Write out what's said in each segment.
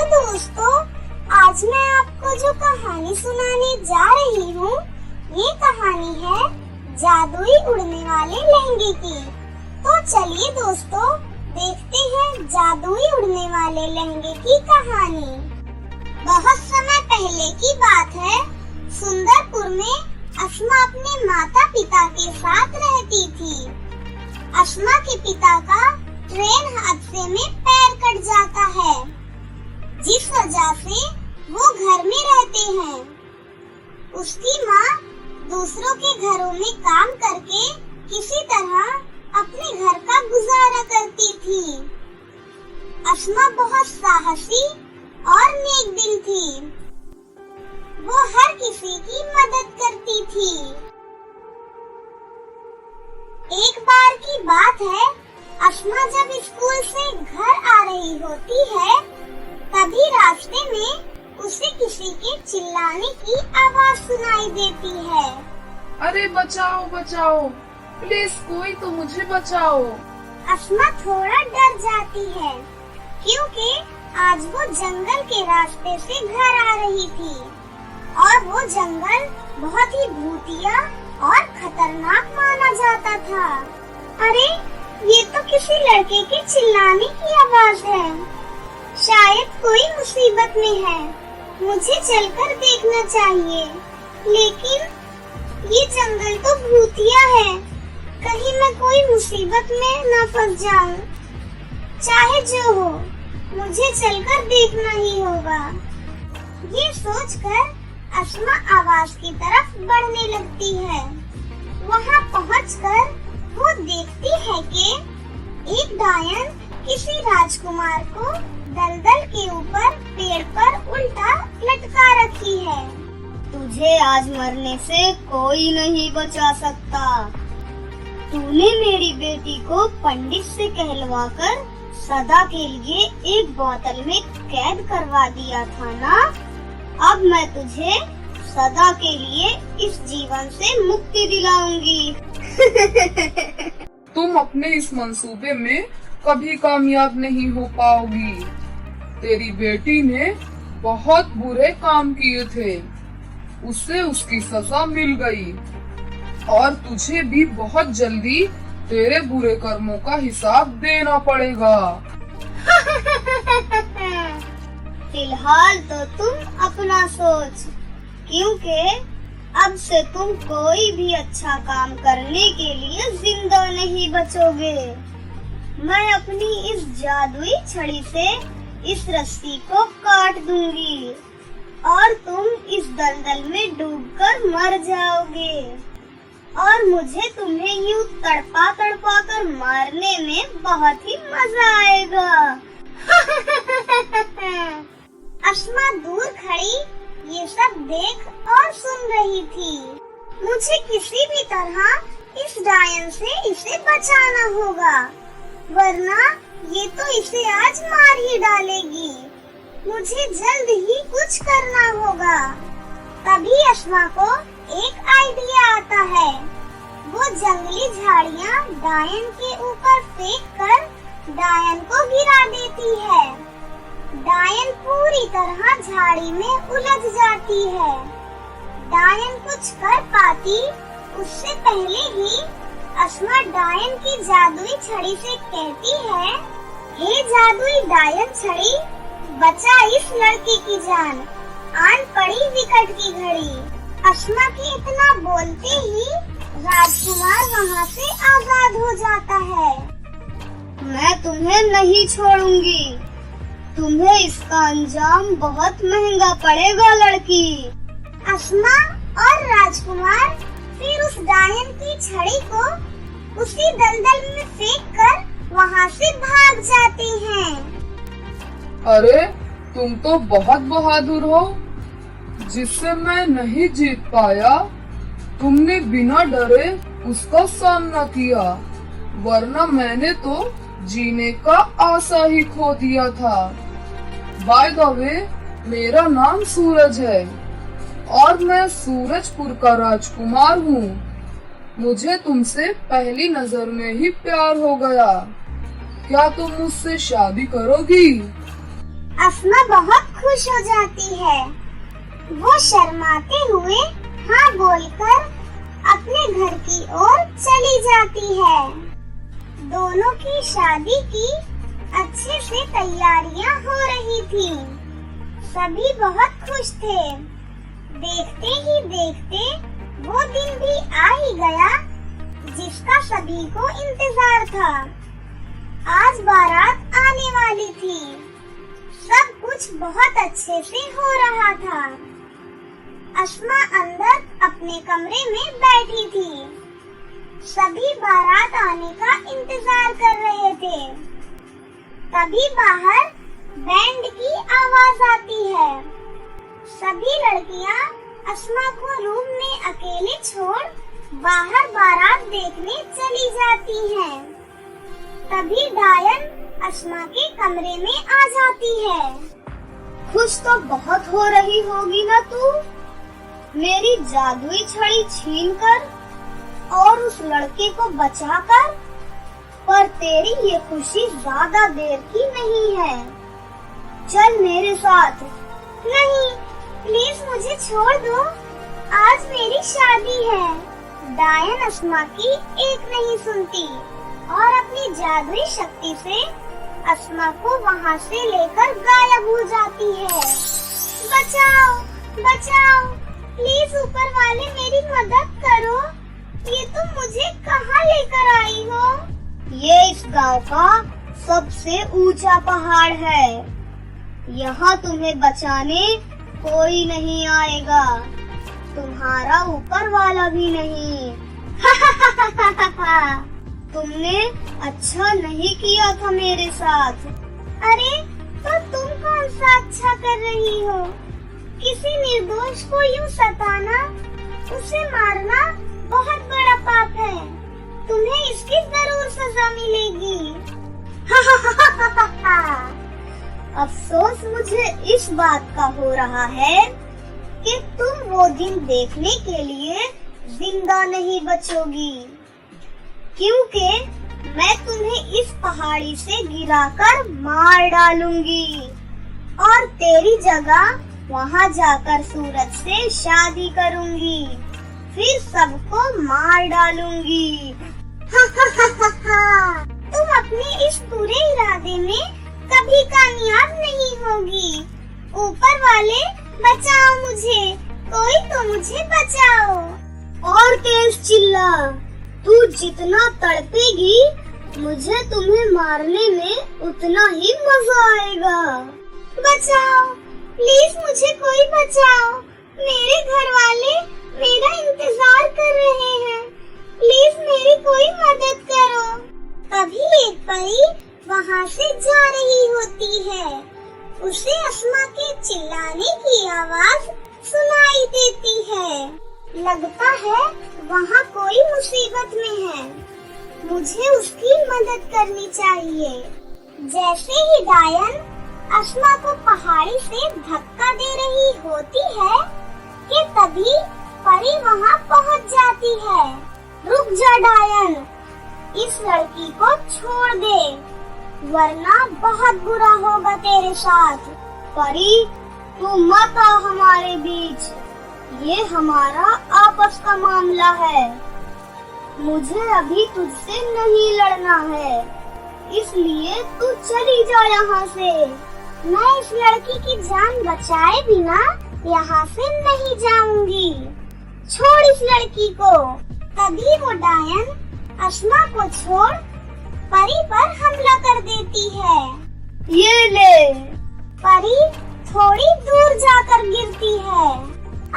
तो दोस्तों, आज मैं आपको जो कहानी सुनाने जा रही हूँ, ये कहानी है जादुई उड़ने वाले लहंगे की। तो चलिए दोस्तों, देखते हैं जादुई उड़ने वाले लहंगे की कहानी। बहुत समय पहले की बात है। सुंदरपुर में अस्मा अपने माता पिता के साथ रहती थी। अस्मा के पिता का ट्रेन हादसे में पैर कट जाता है, जिस वजह से वो घर में रहते हैं। उसकी माँ दूसरों के घरों में काम करके किसी तरह अपने घर का गुजारा करती थी। अस्मा बहुत साहसी और नेक दिल थी। वो हर किसी की मदद करती थी। एक बार की बात है, अस्मा जब स्कूल से घर आ रही होती है, तभी रास्ते में उसे किसी के चिल्लाने की आवाज सुनाई देती है। अरे बचाओ बचाओ, प्लीज कोई तो मुझे बचाओ। अस्मा थोड़ा डर जाती है, क्योंकि आज वो जंगल के रास्ते से घर आ रही थी और वो जंगल बहुत ही भूतिया और खतरनाक माना जाता था। अरे ये तो किसी लड़के के चिल्लाने की आवाज है। शायद कोई मुसीबत में है। मुझे चलकर देखना चाहिए। लेकिन ये जंगल तो भूतिया है, कहीं मैं कोई मुसीबत में न फंस जाऊं। चाहे जो हो, मुझे चलकर देखना ही होगा। ये सोचकर अस्मा आवाज की तरफ बढ़ने लगती है। वहाँ पहुँचकर वो देखती है कि एक डायन किसी राजकुमार को दलदल के ऊपर पेड़ पर उल्टा लटका रखी है। तुझे आज मरने से कोई नहीं बचा सकता। तूने मेरी बेटी को पंडित से कहलवाकर सदा के लिए एक बोतल में कैद करवा दिया था ना। अब मैं तुझे सदा के लिए इस जीवन से मुक्ति दिलाऊंगी। तुम अपने इस मंसूबे में कभी कामयाब नहीं हो पाओगी। तेरी बेटी ने बहुत बुरे काम किए थे, उससे उसकी सजा मिल गई और तुझे भी बहुत जल्दी तेरे बुरे कर्मों का हिसाब देना पड़ेगा। फिलहाल तो तुम अपना सोच, क्योंकि अब से तुम कोई भी अच्छा काम करने के लिए जिंदा नहीं बचोगे। मैं अपनी इस जादुई छड़ी से इस रस्सी को काट दूंगी और तुम इस दलदल में डूबकर मर जाओगे और मुझे तुम्हें यूं तड़पा तड़पा कर मारने में बहुत ही मजा आएगा। अस्मा दूर खड़ी ये सब देख और सुन रही थी। मुझे किसी भी तरह इस डायन से इसे बचाना होगा, वरना ये तो इसे आज मार ही डालेगी। मुझे जल्द ही कुछ करना होगा। तभी अस्मा को एक आइडिया आता है। वो जंगली झाड़ियाँ डायन के ऊपर फेंक कर डायन को गिरा देती है। डायन पूरी तरह झाड़ी में उलझ जाती है। डायन कुछ कर पाती उससे पहले ही अस्मा डायन की जादुई छड़ी से कहती है, हे जादुई डायन छड़ी, बचा इस लड़की की जान, आन पड़ी विकट की घड़ी। अस्मा के इतना बोलते ही राजकुमार वहाँ से आजाद हो जाता है। मैं तुम्हें नहीं छोड़ूंगी। तुम्हें इसका अंजाम बहुत महंगा पड़ेगा लड़की। अस्मा और राजकुमार फिर उस डायन की छड़ी को उसी दलदल में फेंककर वहाँ से भाग जाते हैं। अरे तुम तो बहुत बहादुर हो, जिससे मैं नहीं जीत पाया। तुमने बिना डरे उसका सामना किया, वरना मैंने तो जीने का आशा ही खो दिया था। बाय द वे, मेरा नाम सूरज है और मैं सूरजपुर का राजकुमार हूँ। मुझे तुमसे पहली नजर में ही प्यार हो गया। क्या तुम मुझसे शादी करोगी? अस्मा बहुत खुश हो जाती है। वो शर्माते हुए हाँ बोलकर अपने घर की ओर चली जाती है। दोनों की शादी की अच्छे से तैयारियां हो रही थी। सभी बहुत खुश थे। देखते ही देखते वो दिन भी आ ही गया जिसका सभी को इंतजार था। आज बारात आने वाली थी। सब कुछ बहुत अच्छे से हो रहा था। अस्मा अंदर अपने कमरे में बैठी थी। सभी बारात आने का इंतजार कर रहे थे। तभी बाहर बैंड की आवाज आती है। सभी लड़कियां अस्मा को रूम में अकेले छोड़ बाहर बारात देखने चली जाती हैं। तभी डायन अस्मा के कमरे में आ जाती है। खुश तो बहुत हो रही होगी ना तू, मेरी जादुई छड़ी छीनकर और उस लड़के को बचाकर। पर तेरी ये खुशी ज्यादा देर की नहीं है। चल मेरे साथ। नहीं, प्लीज मुझे छोड़ दो। आज मेरी शादी है। डायन अस्मा की एक नहीं सुनती और अपनी जादुई शक्ति से अस्मा को वहाँ से लेकर गायब हो जाती है। बचाओ, बचाओ, प्लीज ऊपर वाले मेरी मदद करो। ये तुम मुझे कहाँ लेकर आई हो? ये इस गांव का सबसे ऊंचा पहाड़ है। यहाँ तुम्हें बचाने कोई नहीं आएगा, तुम्हारा ऊपर वाला भी नहीं। तुमने अच्छा नहीं किया था मेरे साथ। अरे तो तुम कौन सा अच्छा कर रही हो? किसी निर्दोष को यूं सताना, उसे मारना बहुत बड़ा पाप है। तुम्हें इसकी जरूर सजा मिलेगी। अफसोस मुझे इस बात का हो रहा है कि तुम वो दिन देखने के लिए जिंदा नहीं बचोगी, क्योंकि मैं तुम्हें इस पहाड़ी से गिराकर मार डालूंगी और तेरी जगह वहाँ जाकर सूरज से शादी करूंगी, फिर सबको मार डालूंगी। तुम अपने इस बुरे इरादे में कभी कामयाब नहीं होगी। ऊपर वाले बचाओ मुझे, कोई तो मुझे बचाओ। और तेज चिल्ला, तू जितना तड़पेगी मुझे तुम्हें मारने में उतना ही मजा आएगा। बचाओ, प्लीज मुझे कोई बचाओ। मेरे घर वाले मेरा इंतजार कर रहे हैं। प्लीज मेरी कोई मदद करो। तभी एक परी वहाँ से जा रही होती है। उसे अस्मा के चिल्लाने की आवाज सुनाई देती है। लगता है वहाँ कोई मुसीबत में है। मुझे उसकी मदद करनी चाहिए। जैसे ही डायन अस्मा को पहाड़ी से धक्का दे रही होती है कि तभी परी वहाँ पहुँच जाती है। रुक जा डायन, इस लड़की को छोड़ दे, वरना बहुत बुरा होगा तेरे साथ। परी, तू मत आ हमारे बीच, ये हमारा आपस का मामला है। मुझे अभी तुझसे नहीं लड़ना है, इसलिए तू चली जा यहाँ से। मैं इस लड़की की जान बचाए बिना यहाँ से नहीं जाऊंगी। छोड़ इस लड़की को। तभी वो डायन अस्मा को छोड़ परी पर हमला कर देती है। ये ले। परी थोड़ी दूर जाकर गिरती है।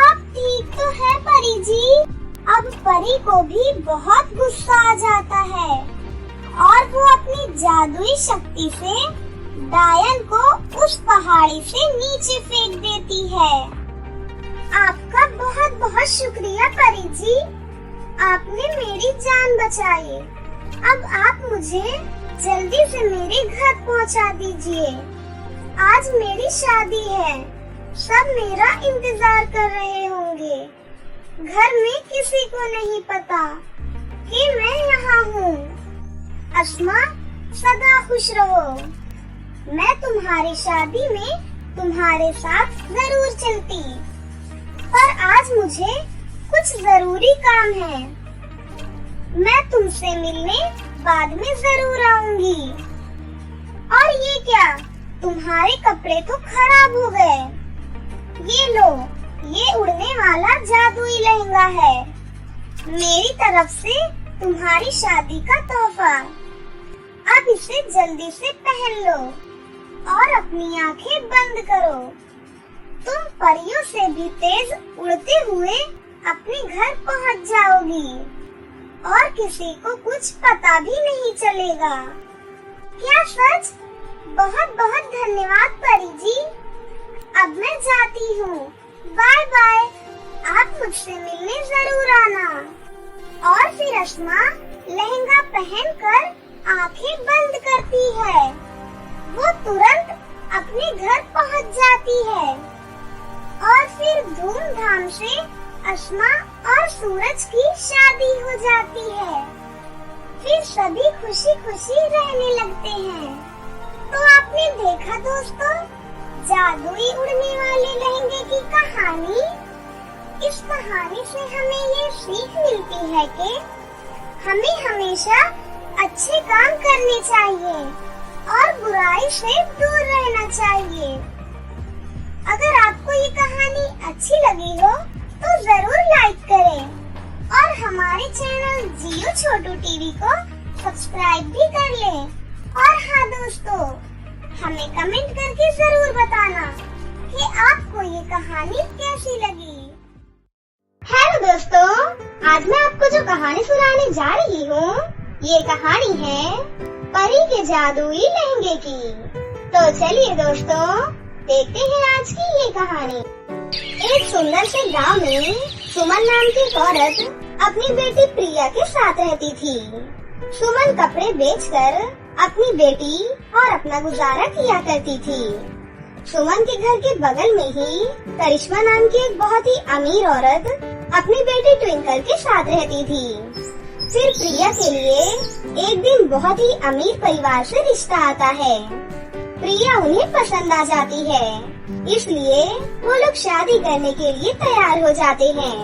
आप ठीक तो है परी जी? अब परी को भी बहुत गुस्सा आ जाता है और वो अपनी जादुई शक्ति से डायन को उस पहाड़ी से नीचे फेंक देती है। आपका बहुत बहुत शुक्रिया परी जी, आपने मेरी जान बचाई। अब आप मुझे जल्दी से मेरे घर पहुंचा दीजिए। आज मेरी शादी है, सब मेरा इंतजार कर रहे होंगे। घर में किसी को नहीं पता कि मैं यहाँ हूँ। अस्मा, सदा खुश रहो। मैं तुम्हारी शादी में तुम्हारे साथ जरूर चलती, पर आज मुझे कुछ जरूरी काम है। मैं तुमसे मिलने बाद में जरूर आऊंगी। और ये क्या, तुम्हारे कपड़े तो खराब हो गए। ये लो, ये उड़ने वाला जादुई लहंगा है, मेरी तरफ से तुम्हारी शादी का तोहफा। अब इसे जल्दी से पहन लो और अपनी आंखें बंद करो। तुम परियों से भी तेज उड़ते हुए अपने घर पहुंच जाओगी और किसी को कुछ पता भी नहीं चलेगा। क्या सच? बहुत बहुत धन्यवाद परी जी। अब मैं जाती हूँ, बाय बाय। आप मुझसे मिलने जरूर आना। और फिर अस्मा लहंगा पहनकर आंखें बंद करती है। वो तुरंत अपने घर पहुंच जाती है और फिर धूमधाम से अस्मा और सूरज की शादी हो जाती है। फिर सभी खुशी खुशी रहने लगते हैं। तो आपने देखा दोस्तों, जादुई उड़ने वाले लहंगे की कहानी। इस कहानी से हमें ये सीख मिलती है कि हमें हमेशा अच्छे काम करने चाहिए और बुराई से दूर रहना चाहिए। अगर आपको ये कहानी अच्छी लगी हो तो जरूर लाइक करें और हमारे चैनल जियो छोटू टीवी को सब्सक्राइब भी कर लें। और हाँ दोस्तों, हमें कमेंट करके जरूर बताना कि आपको ये कहानी कैसी लगी। हेलो दोस्तों, आज मैं आपको जो कहानी सुनाने जा रही हूँ, ये कहानी है परी के जादुई लहंगे की। तो चलिए दोस्तों, देखते हैं आज की ये कहानी। एक सुंदर से गांव में सुमन नाम की औरत अपनी बेटी प्रिया के साथ रहती थी। सुमन कपड़े बेचकर अपनी बेटी और अपना गुजारा किया करती थी। सुमन के घर के बगल में ही करिश्मा नाम की एक बहुत ही अमीर औरत अपनी बेटी ट्विंकल के साथ रहती थी। फिर प्रिया के लिए एक दिन बहुत ही अमीर परिवार से रिश्ता आता है। प्रिया उन्हें पसंद आ जाती है, इसलिए वो लोग शादी करने के लिए तैयार हो जाते हैं।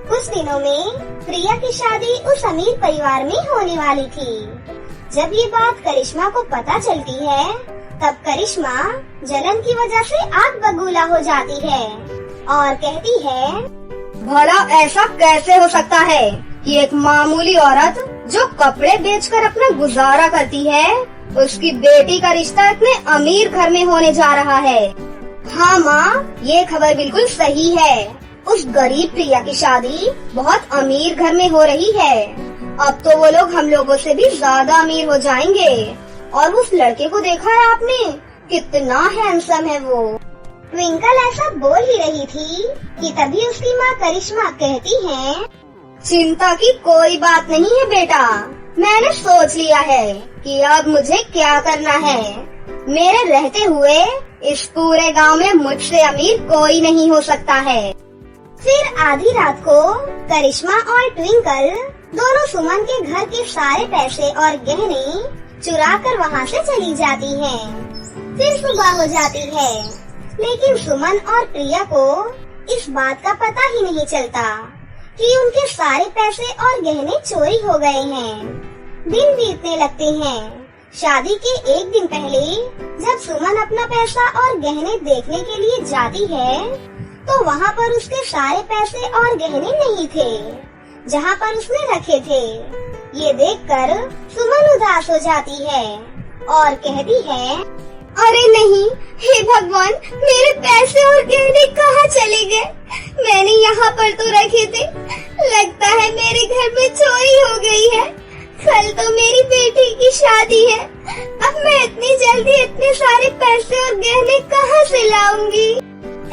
कुछ दिनों में प्रिया की शादी उस अमीर परिवार में होने वाली थी। जब ये बात करिश्मा को पता चलती है, तब करिश्मा जलन की वजह से आग बबूला हो जाती है और कहती है, भला ऐसा कैसे हो सकता है कि एक मामूली औरत जो कपड़े बेचकर अपना गुजारा करती है, उसकी बेटी का रिश्ता इतने अमीर घर में होने जा रहा है। हाँ माँ, ये खबर बिल्कुल सही है। उस गरीब प्रिया की शादी बहुत अमीर घर में हो रही है। अब तो वो लोग हम लोगों से भी ज्यादा अमीर हो जाएंगे। और उस लड़के को देखा है आपने, कितना हैंडसम है वो। ट्विंकल ऐसा बोल ही रही थी कि तभी उसकी माँ करिश्मा कहती है, चिंता की कोई बात नहीं है बेटा, मैंने सोच लिया है कि अब मुझे क्या करना है। मेरे रहते हुए इस पूरे गांव में मुझसे अमीर कोई नहीं हो सकता है। फिर आधी रात को करिश्मा और ट्विंकल दोनों सुमन के घर के सारे पैसे और गहने चुरा कर वहाँ से चली जाती हैं। फिर सुबह हो जाती है, लेकिन सुमन और प्रिया को इस बात का पता ही नहीं चलता कि उनके सारे पैसे और गहने चोरी हो गए हैं। दिन बीतने लगते हैं। शादी के एक दिन पहले जब सुमन अपना पैसा और गहने देखने के लिए जाती है, तो वहाँ पर उसके सारे पैसे और गहने नहीं थे जहाँ पर उसने रखे थे। ये देखकर सुमन उदास हो जाती है और कहती है, अरे नहीं, हे भगवान, मेरे पैसे और गहने कहाँ चले गए? मैंने यहाँ पर तो रखे थे। लगता है मेरे घर में चोरी हो गई है। कल तो मेरी बेटी की शादी है। अब मैं इतनी जल्दी इतने सारे पैसे और गहने कहाँ से लाऊंगी?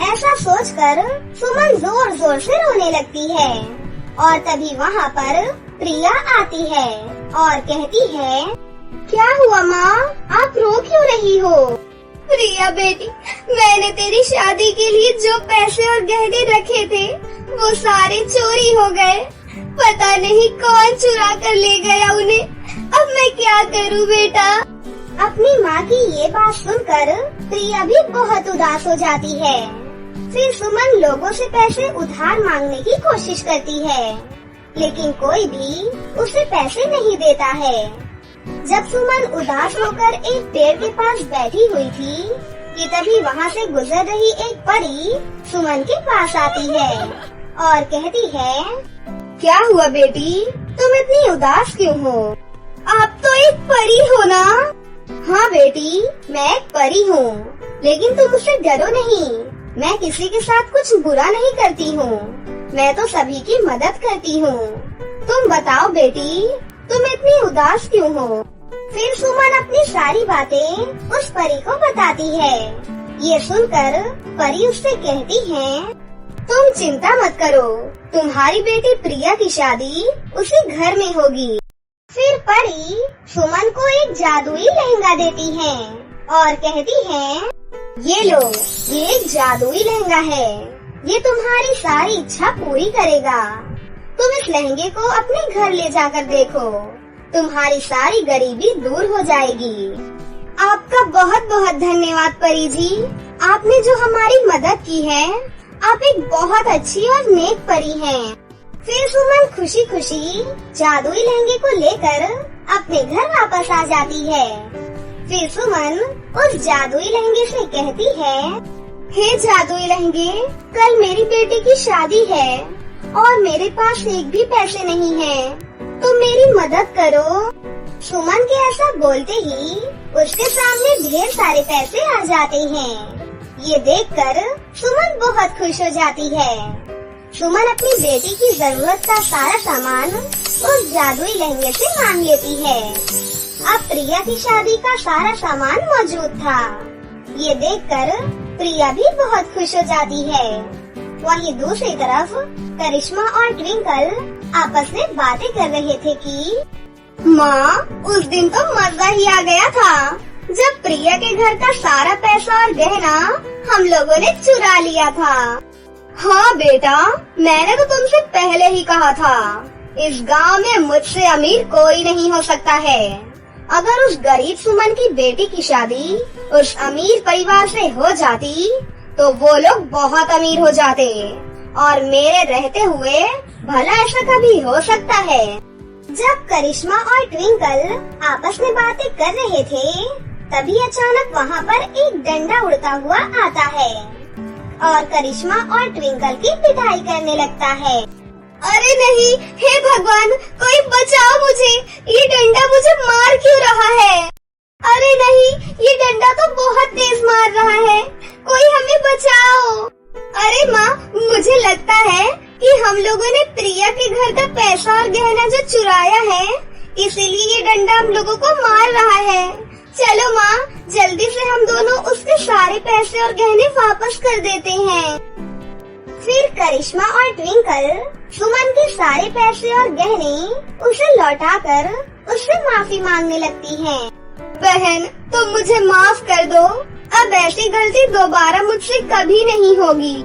ऐसा सोचकर सुमन जोर जोर से रोने लगती है और तभी वहाँ पर प्रिया आती है और कहती है, क्या हुआ माँ, आप रो क्यों रही हो? प्रिया बेटी, मैंने तेरी शादी के लिए जो पैसे और गहने रखे थे वो सारे चोरी हो गए। पता नहीं कौन चुरा कर ले गया उन्हें। अब मैं क्या करूँ बेटा? अपनी माँ की ये बात सुनकर प्रिया भी बहुत उदास हो जाती है। फिर सुमन लोगों से पैसे उधार मांगने की कोशिश करती है, लेकिन कोई भी उसे पैसे नहीं देता है। जब सुमन उदास होकर एक पेड़ के पास बैठी हुई थी कि तभी वहाँ से गुजर रही एक परी सुमन के पास आती है और कहती है, क्या हुआ बेटी, तुम इतनी उदास क्यों हो? आप तो एक परी हो ना? हाँ बेटी, मैं एक परी हूँ, लेकिन तुम मुझसे डरो नहीं। मैं किसी के साथ कुछ बुरा नहीं करती हूँ, मैं तो सभी की मदद करती हूँ। तुम बताओ बेटी, तुम इतनी उदास क्यों हो? फिर सुमन अपनी सारी बातें उस परी को बताती है। ये सुनकर परी उससे कहती है, तुम चिंता मत करो, तुम्हारी बेटी प्रिया की शादी उसी घर में होगी। फिर परी सुमन को एक जादुई लहंगा देती है और कहती है, ये लो, ये एक जादुई लहंगा है, ये तुम्हारी सारी इच्छा पूरी करेगा। तुम इस लहंगे को अपने घर ले जाकर देखो, तुम्हारी सारी गरीबी दूर हो जाएगी। आपका बहुत बहुत धन्यवाद परी जी, आपने जो हमारी मदद की है। आप एक बहुत अच्छी और नेक परी हैं। फिर सुमन खुशी खुशी जादुई लहंगे को लेकर अपने घर वापस आ जाती है। फिर सुमन उस जादुई लहंगे से कहती है, हे जादुई लहंगे, कल मेरी बेटी की शादी है और मेरे पास एक भी पैसे नहीं है, तुम मेरी मदद करो। सुमन के ऐसा बोलते ही उसके सामने ढेर सारे पैसे आ जाते हैं। ये देखकर सुमन बहुत खुश हो जाती है। सुमन अपनी बेटी की जरूरत का सारा सामान उस जादुई लहंगे से मांग लेती है। अब प्रिया की शादी का सारा सामान मौजूद था। ये देखकर प्रिया भी बहुत खुश हो जाती है। वहीं दूसरी तरफ करिश्मा और ट्विंकल आपस में बातें कर रहे थे कि माँ, उस दिन तो मजा ही आ गया था जब प्रिया के घर का सारा पैसा और गहना हम लोगों ने चुरा लिया था। हाँ बेटा, मैंने तो तुमसे पहले ही कहा था, इस गांव में मुझसे अमीर कोई नहीं हो सकता है। अगर उस गरीब सुमन की बेटी की शादी उस अमीर परिवार से हो जाती तो वो लोग बहुत अमीर हो जाते और मेरे रहते हुए भला ऐसा कभी हो सकता है। जब करिश्मा और ट्विंकल आपस में बातें कर रहे थे तभी अचानक वहाँ पर एक डंडा उड़ता हुआ आता है और करिश्मा और ट्विंकल की पिटाई करने लगता है। अरे नहीं, हे भगवान, कोई बचाओ मुझे, ये डंडा मुझे मार क्यों रहा है? अरे नहीं, ये डंडा तो बहुत तेज मार रहा है, कोई हमें बचाओ। अरे माँ, मुझे लगता है कि हम लोगों ने प्रिया के घर का पैसा और गहना जो चुराया है, इसीलिए ये डंडा हम लोगों को मार रहा है। चलो माँ, जल्दी से हम दोनों उसके सारे पैसे और गहने वापस कर देते हैं। फिर करिश्मा और ट्विंकल सुमन के सारे पैसे और गहने उसे लौटाकर उससे माफी मांगने लगती हैं। बहन, तुम मुझे माफ कर दो, अब ऐसी गलती दोबारा मुझसे कभी नहीं होगी।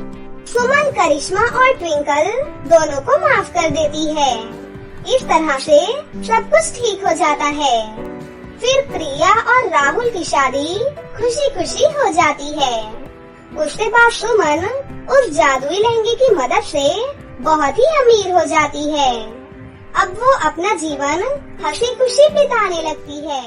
सुमन करिश्मा और ट्विंकल दोनों को माफ कर देती है। इस तरह से सब कुछ ठीक हो जाता है। फिर प्रिया और राहुल की शादी खुशी खुशी हो जाती है। उसके बाद सुमन उस जादुई लहंगे की मदद से बहुत ही अमीर हो जाती है। अब वो अपना जीवन हंसी खुशी बिताने लगती है।